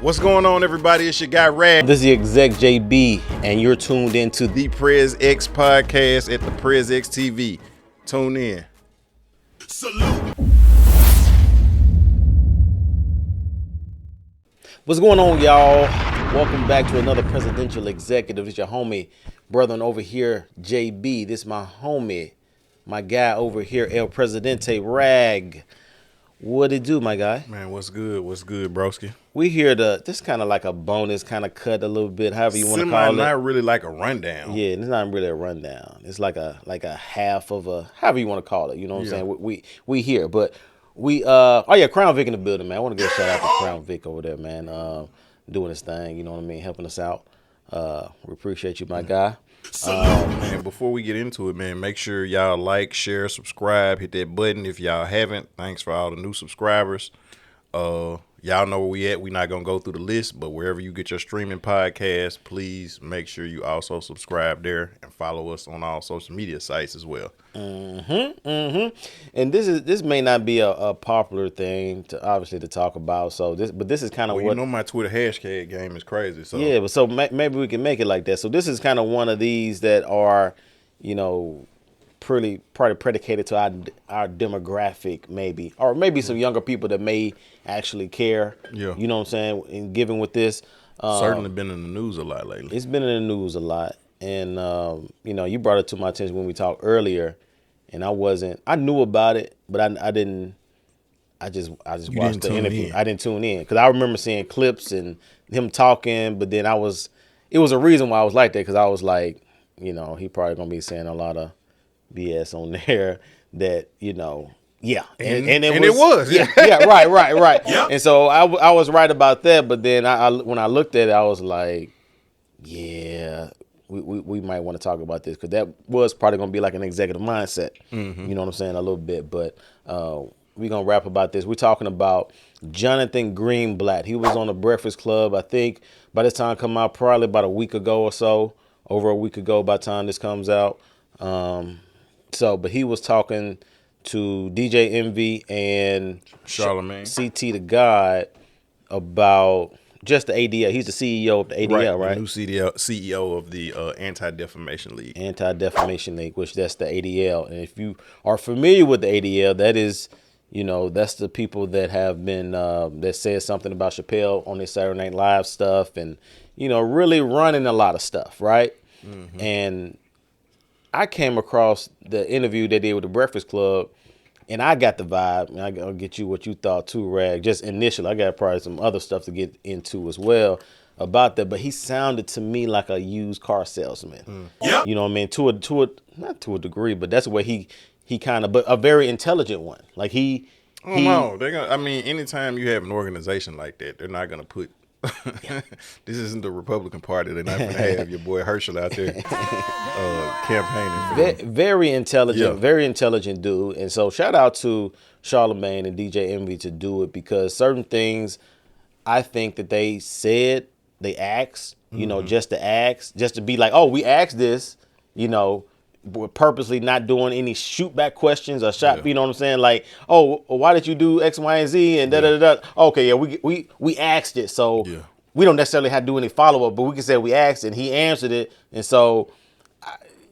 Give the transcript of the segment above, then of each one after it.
What's going on, everybody? It's your guy Rad. This is the exec JB, and you're tuned into the ThePrezEx podcast at ThePrezEx TV. Tune in. Salute. What's going on, y'all? Welcome back to another presidential executive. It's your homie, brethren over here, JB. This is my homie, my guy over here, El Presidente Rag. What it do, my guy? Man, what's good? What's good, broski? We here this kind of like a bonus, kind of cut a little bit, however you want to call it. Not really like a rundown. Yeah, it's not really a rundown. It's like a half of a, however you want to call it. You know what I'm saying? We here, but we Crown Vic in the building, man. I want to give a shout out to Crown Vic over there, man. Doing his thing, you know what I mean, helping us out. We appreciate you, my guy. Man, before we get into it, man, make sure y'all like, share, subscribe, hit that button if y'all haven't. Thanks for all the new subscribers. Y'all know where we at. We're not gonna go through the list, but wherever you get your streaming podcast, please make sure you also subscribe there and follow us on all social media sites as well. And this may not be a popular thing to talk about. But this is kind of what, you know, my Twitter hashtag game is crazy. So yeah, but maybe we can make it like that. So this is kind of one of these that are, you know, probably predicated to our demographic, maybe, or maybe some younger people that may actually care. Yeah, you know what I'm saying. And given with this, certainly been in the news a lot lately. It's been in the news a lot, and you know, you brought it to my attention when we talked earlier, and I knew about it, but I didn't. I just watched the interview. I didn't tune in because I remember seeing clips and him talking, but then it was a reason why I was like that, because I was like, you know, he probably gonna be saying a lot of BS on there that, you know, yeah, and it was yeah, right. Yep. And so I was right about that, but then when I looked at it, I was like, yeah, we might want to talk about this, because that was probably gonna be like an executive mindset. You know what I'm saying, a little bit, but we're gonna rap about this. We're talking about Jonathan Greenblatt. He was on the Breakfast Club, I think by this time come out, probably about a week ago or so, over a week ago by the time this comes out. But he was talking to DJ Envy and Charlemagne, CT the God, about just the ADL. He's the CEO of the ADL, right? The new CEO of the Anti-Defamation League. Anti-Defamation League, which that's the ADL. And if you are familiar with the ADL, that is, you know, that's the people that have been that said something about Chappelle on their Saturday Night Live stuff, and, you know, really running a lot of stuff, right? And I came across the interview they did with the Breakfast Club, and I got the vibe, and I'll get you what you thought too, Rag. Just initially, I got probably some other stuff to get into as well about that, but he sounded to me like a used car salesman. Yep. You know what I mean? To a not to a degree, but that's where he kind of, but a very intelligent one. Like no, they're gonna. I mean, anytime you have an organization like that, they're not gonna put. This isn't the Republican Party. They're not going to have your boy Herschel out there campaigning for them. Very intelligent dude. And so shout out to Charlemagne and DJ Envy to do it, because certain things I think that they said, they asked, you know, just to be like, oh, we asked this, you know, we're purposely not doing any shoot back questions or shot, you know what I'm saying? Like, oh, why did you do X, Y, and Z and da. Okay, yeah, we asked it, so we don't necessarily have to do any follow up, but we can say we asked it and he answered it, and so.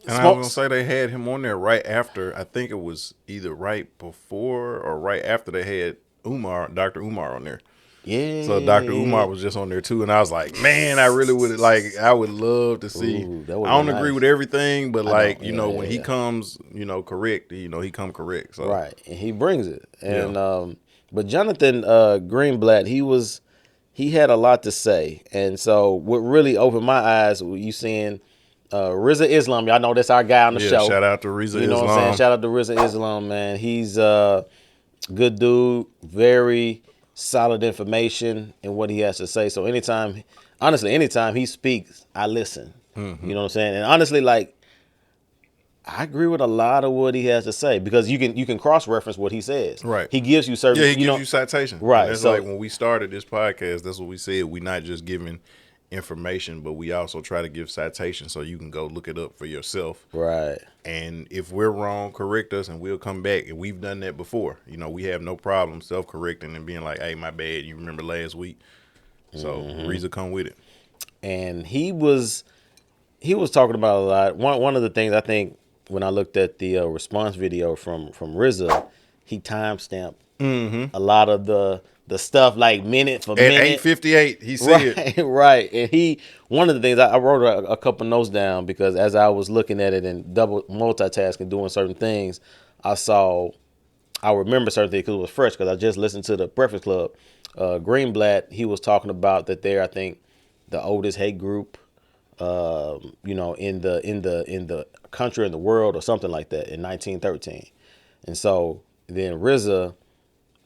And I was gonna say they had him on there right after. I think it was either right before or right after they had Dr. Umar on there. Yeah. So Dr. Umar was just on there too, and I was like, man, I really would I would love to see. I don't agree with everything, but like, you know, when he comes, you know, correct, you know, he come correct. So. Right, and he brings it. And but Jonathan Greenblatt, he had a lot to say, and so what really opened my eyes, you seeing Rizza Islam. Y'all know that's our guy on the show. Shout out to Rizza Islam. You know what I'm saying? Shout out to Rizza Islam, man. He's a good dude, very solid information in what he has to say. So anytime he speaks, I listen. You know what I'm saying? And honestly, like, I agree with a lot of what he has to say, because you can cross-reference what he says. Right. He gives you certain. Yeah, he gives you citation. Right. And that's like when we started this podcast, that's what we said. We're not just giving information, but we also try to give citations so you can go look it up for yourself. Right. And if we're wrong, correct us and we'll come back. And we've done that before. You know, we have no problem self-correcting and being like, hey, my bad. You remember last week? So Rizza come with it. And he was talking about a lot. One of the things I think when I looked at the response video from Rizza, he timestamped a lot of the stuff like minute for minute. At 8:58, he said. Right, right. And one of the things, I wrote a couple notes down because as I was looking at it and double multitasking, doing certain things, I remember certain things because it was fresh because I just listened to the Breakfast Club. Greenblatt, he was talking about that they're, I think, the oldest hate group, in the country, in the world, or something like that in 1913. And so then Rizza,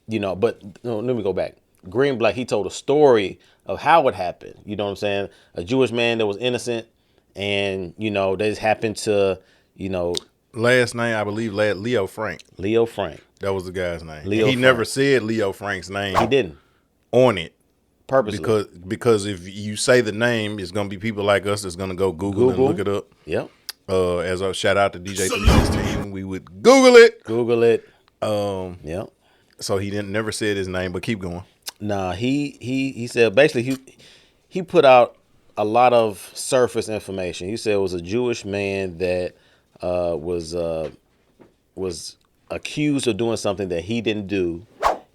but no, let me go back. Greenblatt, he told a story of how it happened. You know what I'm saying? A Jewish man that was innocent, and they just happened to, Last name, I believe, Leo Frank. Leo Frank. That was the guy's name. Leo he Frank. never said Leo Frank's name. He didn't. On it. Purposely. Because if you say the name, it's gonna be people like us that's gonna go Google and look it up. Yep. As a shout out to DJ 316, we would Google it. Google it. Yep. So he never said his name, but keep going. Nah, he said basically he put out a lot of surface information. He said it was a Jewish man that was accused of doing something that he didn't do,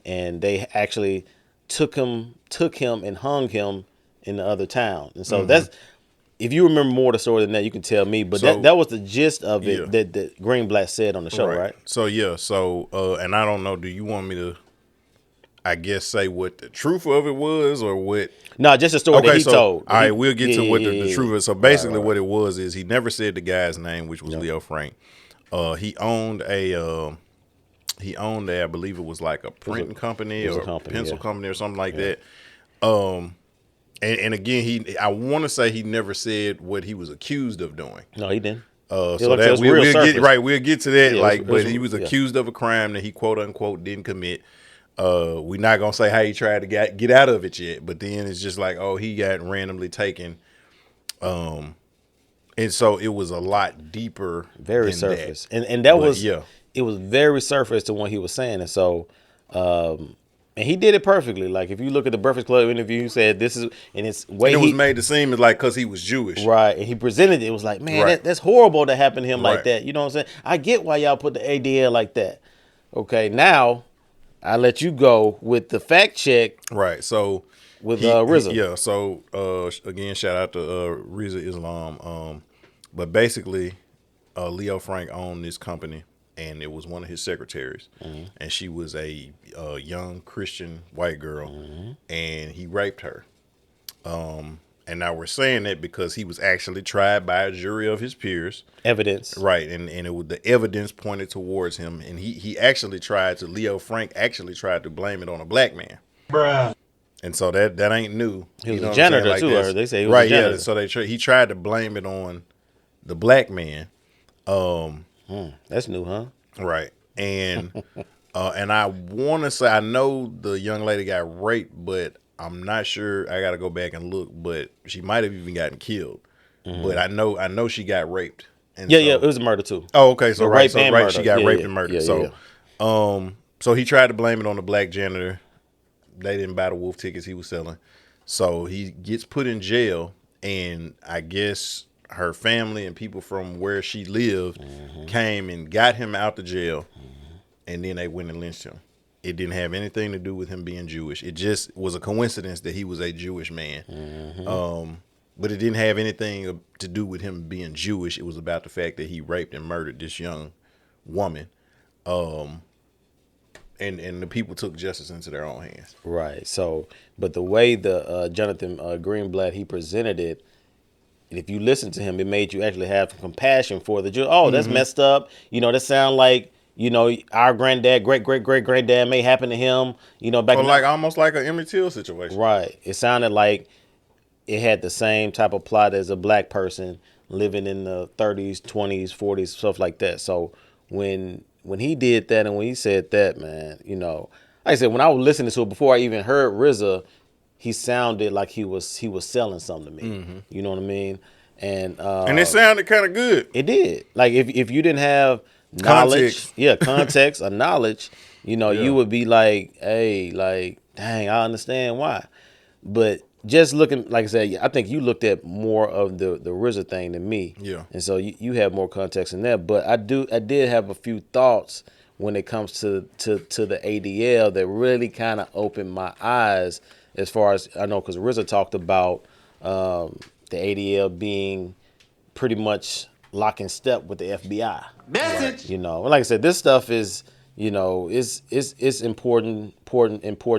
and they actually took him and hung him in the other town. And so that's, if you remember more of the story than that, you can tell me. But that was the gist of it that Greenblatt said on the show, right? So and I don't know, do you want me to, I guess, say what the truth of it was or what? No, just the story that he told. All right, we'll get to what the truth is. So basically what it was is he never said the guy's name, which was Leo Frank. He owned a, I believe it was like a printing company or a pencil company or something like that. And again, I want to say he never said what he was accused of doing. No, he didn't. So that we'll get to that. But he was accused of a crime that he quote unquote didn't commit. We're not gonna say how he tried to get out of it yet, but then it's just like, oh, he got randomly taken. And so it was a lot deeper, very than surface, that. and that was it was very surface to what he was saying, and so. And he did it perfectly. Like if you look at the Breakfast Club interview, he said this is, and it's way and it was made to seem as like because he was Jewish, right? And he presented it was like, man, that's horrible to happen to him like that. You know what I'm saying? I get why y'all put the ADL like that. Okay, now I let you go with the fact check, right? So with Rizza, So again, shout out to Rizza Islam. But basically, Leo Frank owned this company. And it was one of his secretaries, and she was a young Christian white girl, and he raped her. And now we're saying that because he was actually tried by a jury of his peers. Evidence. Right, and it was the evidence pointed towards him, and Leo Frank actually tried to blame it on a black man. Bruh. And so that ain't new. He was a janitor like too, or they say he was a janitor. So he tried to blame it on the black man. That's new, huh? Right. And and I want to say, I know the young lady got raped, but I'm not sure. I got to go back and look, but she might have even gotten killed. But I know she got raped. And it was a murder too. Oh, okay. So rape she got raped and murdered. So he tried to blame it on the black janitor. They didn't buy the wolf tickets he was selling. So he gets put in jail, and I guess her family and people from where she lived came and got him out the jail, and then they went and lynched him. It didn't have anything to do with him being Jewish. It just was a coincidence that he was a Jewish man. But it didn't have anything to do with him being Jewish. It was about the fact that he raped and murdered this young woman. And the people took justice into their own hands. Right. So, but the way the Jonathan Greenblatt, he presented it, and if you listen to him, it made you actually have compassion for the Jew. Oh, that's messed up. That sound like, our granddad, great granddad may happen to him, back like almost like an Emmett Till situation. Right. It sounded like it had the same type of plot as a black person living in the 30s, 20s, 40s, stuff like that. So when he did that and when he said that, man, like I said, when I was listening to it before I even heard Rizza, he sounded like he was selling something to me. You know what I mean? And it sounded kind of good. It did. Like if you didn't have knowledge, context or knowledge, you would be like, hey, like, dang, I understand why. But just looking, like I said, I think you looked at more of the Rizza thing than me. Yeah. And so you have more context in that. But I did have a few thoughts when it comes to the ADL that really kind of opened my eyes as far as I know, because Rizza talked about the ADL being pretty much lock in step with the FBI. Message. You know, like I said, this stuff is, you know, it's important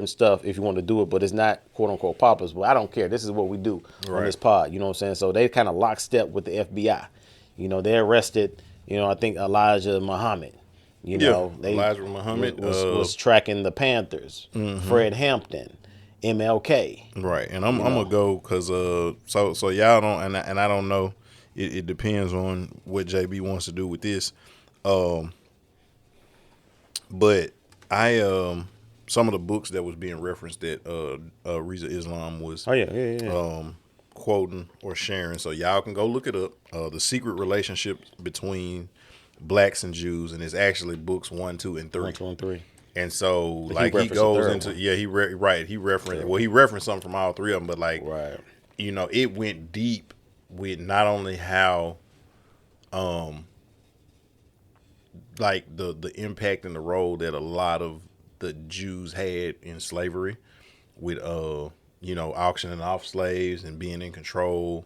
stuff if you want to do it, but it's not quote unquote poppers. But I don't care. This is what we do on this pod. You know what I'm saying? So they kind of lockstep with the FBI. You know, they arrested, you know, I think Elijah Muhammad. You know, Elijah Muhammad was tracking the Panthers, Fred Hampton, MLK. Right, and I'm gonna go because so y'all don't and I don't know. It depends on what JB wants to do with this. But I some of the books that was being referenced that Rizza Islam was quoting or sharing, so y'all can go look it up. The Secret Relationship Between Blacks and Jews, and it's actually books 1, 2, and 3. 1, 2, and 3. And so like he goes into he referenced something from all three of them, but like you know, it went deep with not only how like the impact and the role that a lot of the Jews had in slavery with you know, auctioning off slaves and being in control,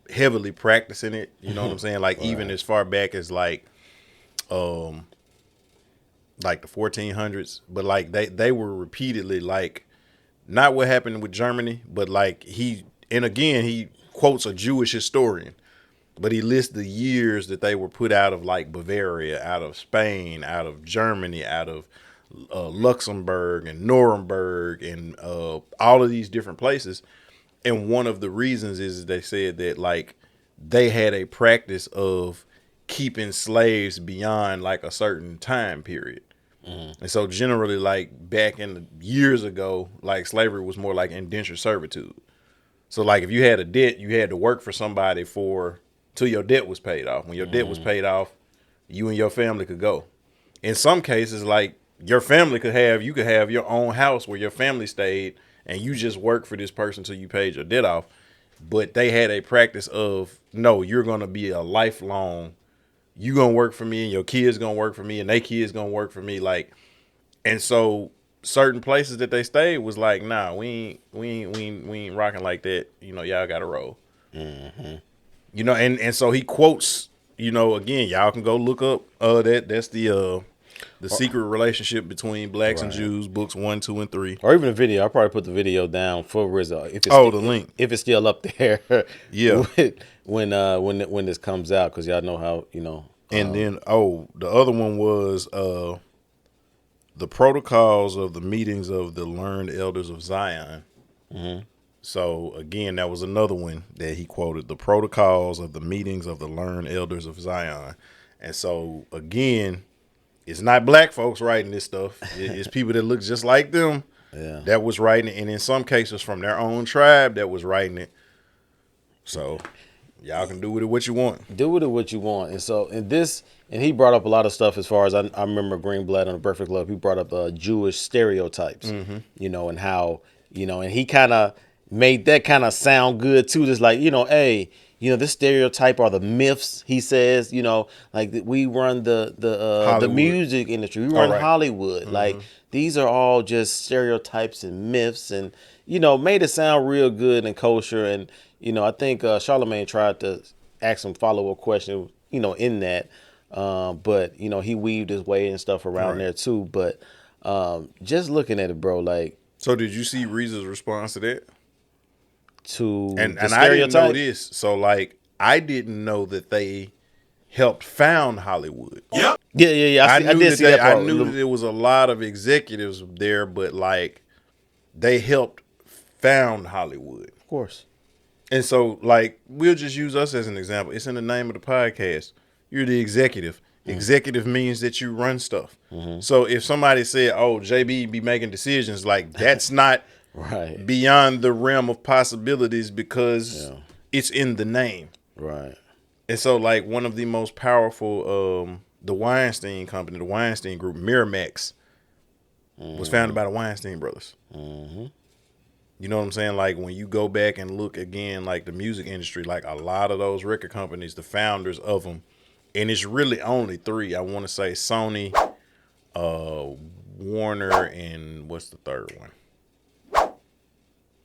heavily practicing it, you know what I'm saying? Like even as far back as like the 1400s, but like they were repeatedly like, not what happened with Germany, but like he quotes a Jewish historian, but he lists the years that they were put out of like Bavaria, out of Spain, out of Germany, out of Luxembourg and Nuremberg and all of these different places. And one of the reasons is they said that like they had a practice of keeping slaves beyond like a certain time period. And so generally, like back in the years ago, like slavery was more like indentured servitude. So like if you had a debt, you had to work for somebody till your debt was paid off. When your debt was paid off, you and your family could go. In some cases, like your family could have your own house where your family stayed, and you just worked for this person till you paid your debt off. But they had a practice of, no, you're going to be a lifelong, you going to work for me and your kids going to work for me and they kids going to work for me. Like, and so certain places that they stayed was like, nah, we ain't rocking like that. You know, y'all got to roll. You know, and so he quotes, you know, again, y'all can go look up that's the Secret Relationship Between Blacks and Jews, books 1, 2, and 3. Or even a video. I'll probably put the video down for Rizza. If it's the link. If it's still up there. Yeah. when this comes out, because y'all know how, you know. And then, the other one was the protocols of the meetings of the learned elders of Zion. So, again, that was another one that he quoted, the protocols of the meetings of the learned elders of Zion. And so, again, it's not black folks writing this stuff. It's people that look just like them that was writing it. And in some cases from their own tribe that was writing it. So y'all can do with it what you want. Do with it what you want. And so and he brought up a lot of stuff as far as I remember Greenblatt on The Perfect Love. He brought up Jewish stereotypes, you know, and how, you know, and he kind of made that kind of sound good too. Just like, you know, hey, you know, this stereotype are the myths, he says, you know, like we run the music industry, we run Hollywood. Like these are all just stereotypes and myths, and, you know, made it sound real good and kosher. And, you know, I think Charlemagne tried to ask some follow-up question, you know, in that. But, you know, he weaved his way and stuff around there too. But just looking at it, bro, like. So did you see Rizza's response to that? And I didn't know this. So like I didn't know that they helped found Hollywood. Yep. Yeah. I did see that part. I knew that there was a lot of executives there, but like they helped found Hollywood. Of course. And so like we'll just use us as an example. It's in the name of the podcast. You're the executive. Executive means that you run stuff. So if somebody said, "Oh, JB be making decisions," like that's not beyond the realm of possibilities because it's in the name. Right. And so like one of the most powerful, the Weinstein Company, the Weinstein Group, Miramax, was founded by the Weinstein brothers. You know what I'm saying? Like when you go back and look again, like the music industry, like a lot of those record companies, the founders of them, and it's really only three. I want to say Sony, Warner, and what's the third one?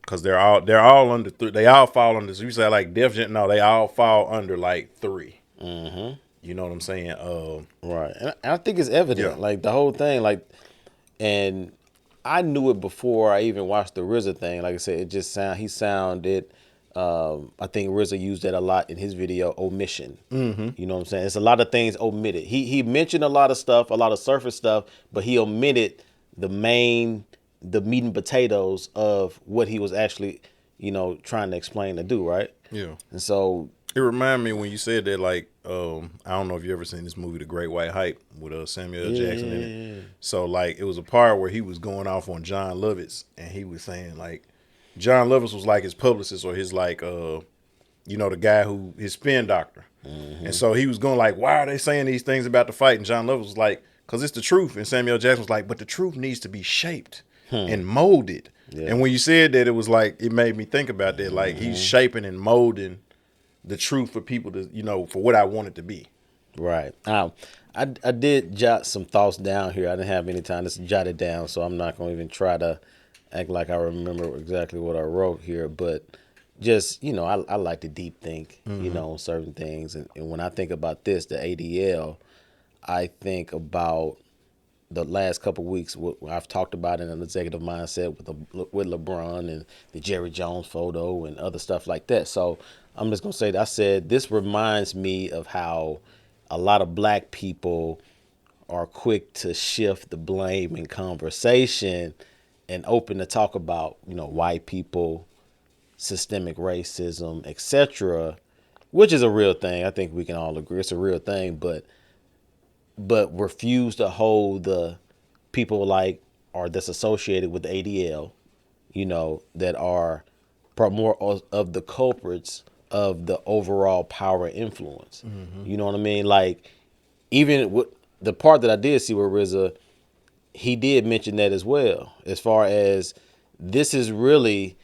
Because they're all under three. They all fall under. So you say like Def Jam, no, they all fall under like three. Mm-hmm. You know what I'm saying? Right, and I think it's evident. Yeah. Like the whole thing, like, and I knew it before I even watched the RZA thing. Like I said, it just he sounded. I think RZA used that a lot in his video, omission. Mm-hmm. You know what I'm saying? It's a lot of things omitted. He mentioned a lot of stuff, a lot of surface stuff, but he omitted the meat and potatoes of what he was actually, trying to explain to do, right? Yeah. And so It reminded me when you said that, like, I don't know if you ever seen this movie, The Great White Hype, with Samuel L. Jackson in it. So, like, it was a part where he was going off on John Lovitz, and he was saying, like, John Lovitz was like his publicist or his, like, the guy his spin doctor. Mm-hmm. And so he was going like, why are they saying these things about the fight? And John Lovitz was like, because it's the truth. And Samuel L. Jackson was like, but the truth needs to be shaped and molded. Yeah. And when you said that, it was like, it made me think about that. Like, he's shaping and molding the truth for people to, for what I want it to be. Right. I did jot some thoughts down here. I didn't have any time to jot it down, so I'm not going to even try to act like I remember exactly what I wrote here. But just, I like to deep think, on certain things. And when I think about this, the ADL, I think about the last couple of weeks, what I've talked about in an executive mindset with LeBron and the Jerry Jones photo and other stuff like that. So I'm just going to say that I said this reminds me of how a lot of black people are quick to shift the blame in conversation and open to talk about, white people, systemic racism, etc., which is a real thing. I think we can all agree it's a real thing, but refuse to hold the people like are that's associated with the ADL, that are more of the culprits of the overall power and influence. Mm-hmm. You know what I mean? Like, even with the part that I did see where RZA, he did mention that as well, as far as this is really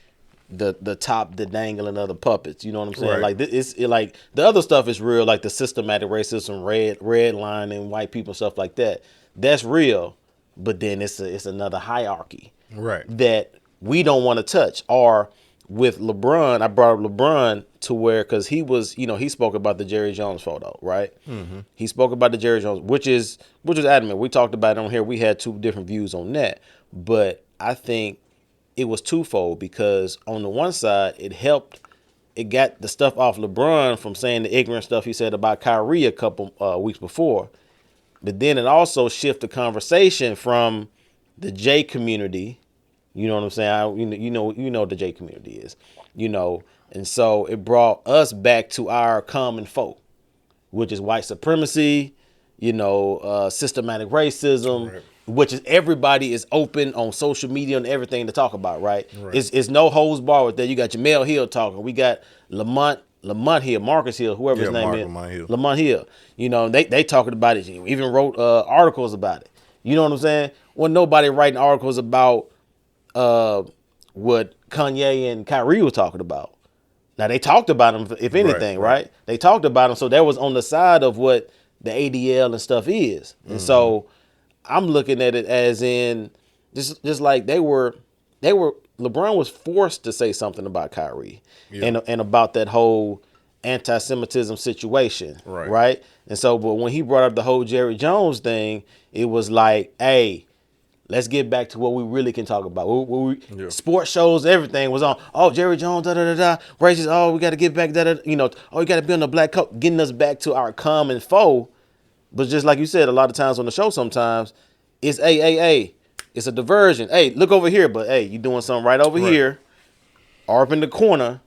the top, the dangling of the puppets. You know what I'm saying? Right. Like like the other stuff is real, like the systematic racism, red line and white people, stuff like that. That's real, but then it's another hierarchy, right, that we don't want to touch. Or with LeBron, I brought up LeBron to where, because he was, he spoke about the Jerry Jones photo, right? Mm-hmm. He spoke about the Jerry Jones, which is adamant. We talked about it on here. We had two different views on that, but I think it was twofold, because on the one side, it got the stuff off LeBron from saying the ignorant stuff he said about Kyrie a couple weeks before. But then it also shifted the conversation from the J community. You know what I'm saying? You know what the J community is, and so it brought us back to our common folk, which is white supremacy, systematic racism, right, which is everybody is open on social media and everything to talk about, right? It's no holds barred with that. You got Jamel Hill talking. We got Lamont Hill, Marcus Hill, whoever his name is. Lamont Hill. They talking about it. Even wrote articles about it. You know what I'm saying? Well, nobody writing articles about what Kanye and Kyrie was talking about. Now, they talked about him, if anything, right? They talked about him. So that was on the side of what the ADL and stuff is. And so I'm looking at it as in just like they were LeBron was forced to say something about Kyrie, and about that whole anti-Semitism situation, right? And so, but when he brought up the whole Jerry Jones thing, it was like, hey, let's get back to what we really can talk about. Sports shows, everything was on. Oh, Jerry Jones, racist. Oh, we got to get back, oh, you got to be on the black coat, getting us back to our common foe. But just like you said, a lot of times on the show, sometimes it's it's a diversion. Hey, look over here, but hey, you doing something right over here, or up in the corner,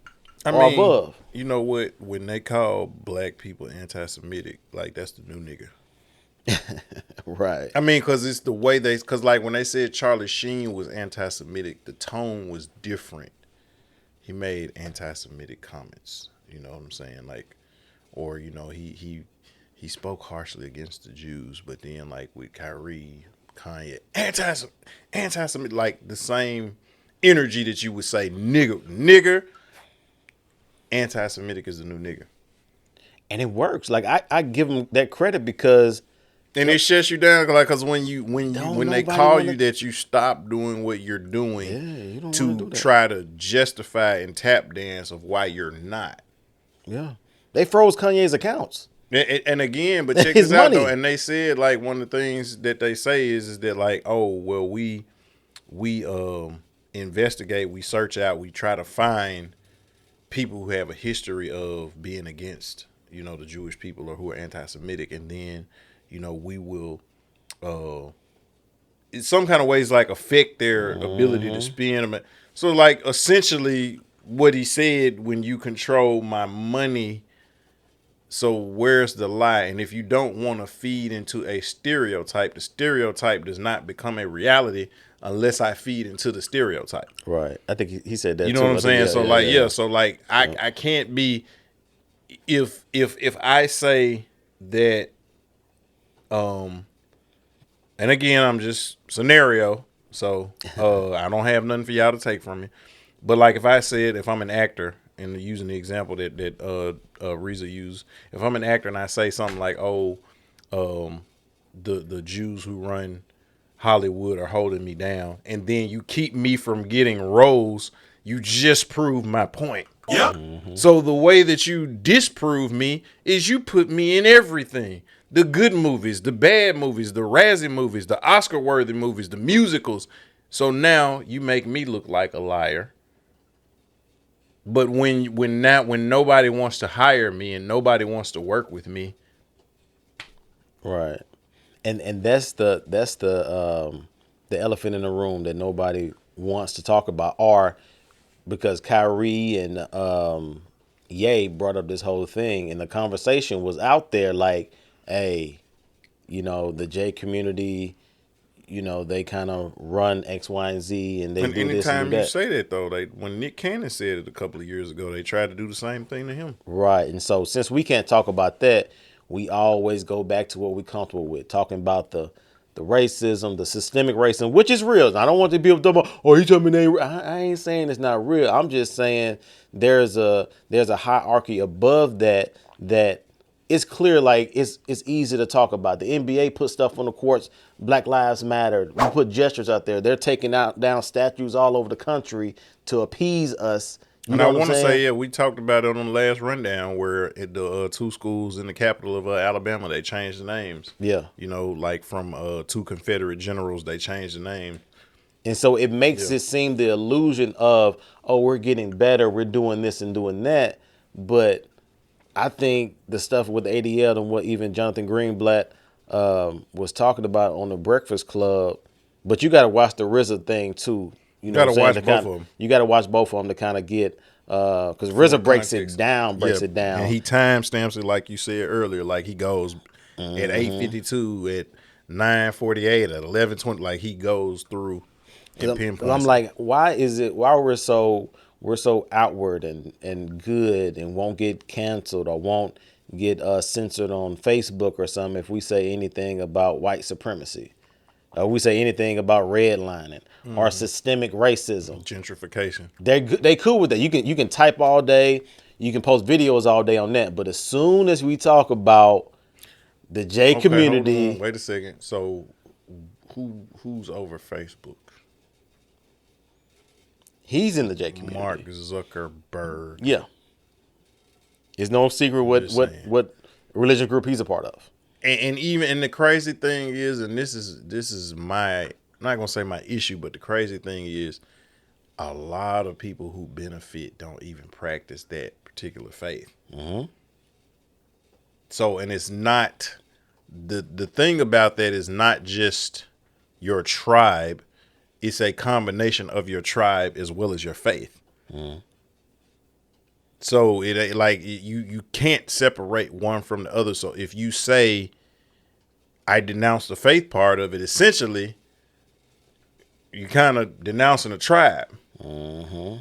or above. You know what? When they call black people anti-Semitic, like that's the new nigga. Right. I mean, because it's the way because like when they said Charlie Sheen was anti-Semitic, the tone was different. He made anti-Semitic comments. You know what I'm saying? Like, or he spoke harshly against the Jews, but then like with Kyrie, Kanye, anti-Semitic, like the same energy that you would say nigger. Anti-Semitic is the new nigger. And it works. Like I give them that credit because And it shuts you down, like, because when they call you that you stop doing what you're doing you don't to do that. try to justify and tap dance of why you're not. Yeah. They froze Kanye's accounts. And again, but check His this out money. though. And they said, like, one of the things that they say is that, like, oh well, we investigate, we search out, we try to find people who have a history of being against, the Jewish people or who are anti-Semitic, and then, we will, in some kind of ways, like, affect their ability to spend them. So, like, essentially, what he said: when you control my money, so where's the lie? And if you don't want to feed into a stereotype, the stereotype does not become a reality unless I feed into the stereotype. Right. I think he said that. You know too. what I'm saying? So Yeah. I can't be, if I say that, and again, I'm just scenario, so I don't have nothing for y'all to take from me. But, like, if I said, if I'm an actor, and using the example that Rizza used, if I'm an actor and I say something like, oh, the Jews who run Hollywood are holding me down, and then you keep me from getting roles, you just prove my point. Yep. So the way that you disprove me is you put me in everything. The good movies, the bad movies, the Razzie movies, the Oscar-worthy movies, the musicals. So now you make me look like a liar. But when nobody wants to hire me and nobody wants to work with me, Right. And that's the elephant in the room that nobody wants to talk about, or because Kyrie and Ye brought up this whole thing, and the conversation was out there like, hey, the J community, they kind of run X, Y, and Z, and they and do this and anytime do you that. say that though, when Nick Cannon said it a couple of years ago, they tried to do the same thing to him. Right. And so since we can't talk about that, we always go back to what we're comfortable with, talking about the racism, the systemic racism, which is real. I don't want to be able to talk about, oh, you told me they, I ain't saying it's not real. I'm just saying there's a hierarchy above that it's clear, like it's easy to talk about. The NBA put stuff on the courts, Black Lives Matter. We put gestures out there. They're taking down statues all over the country to appease us. You And know I what I'm want to saying? say, yeah, we talked about it on the last rundown where at the two schools in the capital of Alabama, they changed the names. Yeah. Like from two Confederate generals, they changed the name. And so it makes it seem the illusion of, oh, we're getting better, we're doing this and doing that. But I think the stuff with ADL and what even Jonathan Greenblatt was talking about on the Breakfast Club, but you got to watch the RZA thing too. You know, Gotta watch both of them. You got to watch both of them to kind of get, because RZA breaks it down, it down. And he time stamps it like you said earlier, like he goes at 8:52, at 9:48, at 11:20, like he goes through and pinpoints. I'm like, why we're so outward and good and won't get canceled or won't get censored on Facebook or something if we say anything about white supremacy, or we say anything about redlining or systemic racism, gentrification. they cool with that. You can type all day, you can post videos all day on that, but as soon as we talk about the J community, hold on. Wait a second. So who's over Facebook? he's in the J community. Mark Zuckerberg. Yeah. It's no secret what religion group he's a part of. And the crazy thing is, and this is my, I'm not gonna say my issue, but the crazy thing is, a lot of people who benefit don't even practice that particular faith. Mm-hmm. So, and it's not the thing about that is not just your tribe; it's a combination of your tribe as well as your faith. Mm-hmm. So it like you can't separate one from the other. So if you say, I denounce the faith part of it, essentially you kind of denouncing a tribe. Mm-hmm.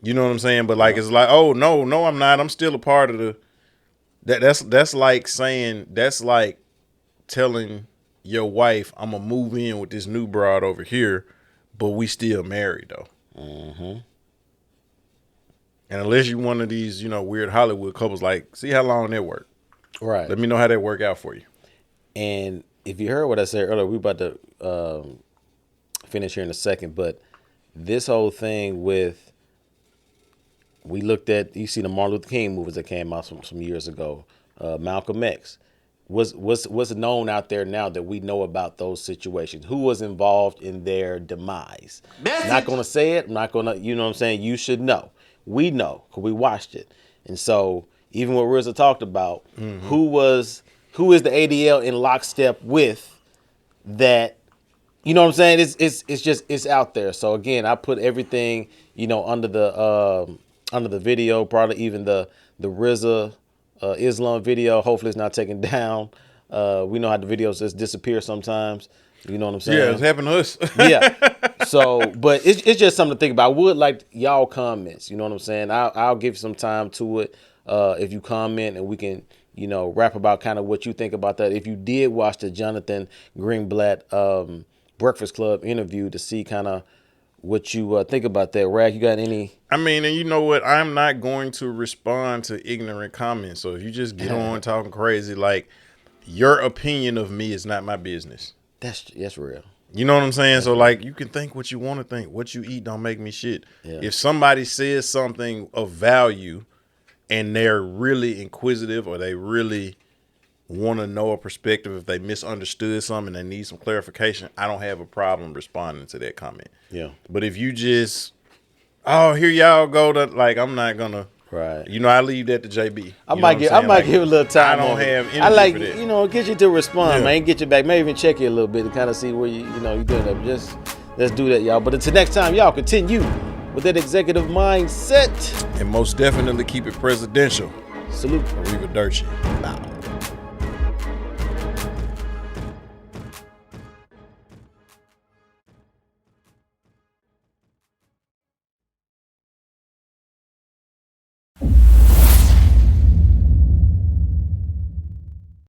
You know what I'm saying? But like, it's like, oh no, I'm not. I'm still a part of the. That's like saying, that's like telling your wife, I'm gonna move in with this new broad over here, but we still married though. And unless you one of these, weird Hollywood couples, like, see how long that work. Right. Let me know how that work out for you. And if you heard what I said earlier, we about to finish here in a second, but this whole thing with, we looked at, you see the Martin Luther King movies that came out some years ago, Malcolm X. What's known out there now that we know about those situations? Who was involved in their demise? I'm not going to say it. I'm not going to, you know what I'm saying? You should know. We know because we watched it. And so even what Rizza talked about, who is the ADL in lockstep with that? You know what I'm saying? It's out there. So again, I put everything, under the video, probably even the Rizza Islam video. Hopefully it's not taken down. We know how the videos just disappear sometimes. You know what I'm saying? Yeah, it's happened to us. Yeah. So, but it's just something to think about. I would like y'all comments. You know what I'm saying? I'll give some time to it. If you comment and we can, rap about kind of what you think about that. If you did watch the Jonathan Greenblatt Breakfast Club interview to see kind of what you think about that. Rag, you got any? I mean, and you know what? I'm not going to respond to ignorant comments. So if you just get on talking crazy, like, your opinion of me is not my business. That's real. You know what I'm saying? That's so real. like, you can think what you want to think. What you eat don't make me shit. Yeah. If somebody says something of value and they're really inquisitive or they really want to know a perspective, if they misunderstood something and they need some clarification, I don't have a problem responding to that comment. Yeah. But if you just, here y'all go, to, like, I'm not gonna. Right. I leave that to JB. I might give a little time. I don't have energy I like, for that. Get you to respond, Yeah. man. Get you back. Maybe even check you a little bit to kind of see where you're doing that. Just let's do that, y'all. But until next time, y'all continue with that executive mindset. And most definitely keep it presidential. Salute. Arrivederci. Now.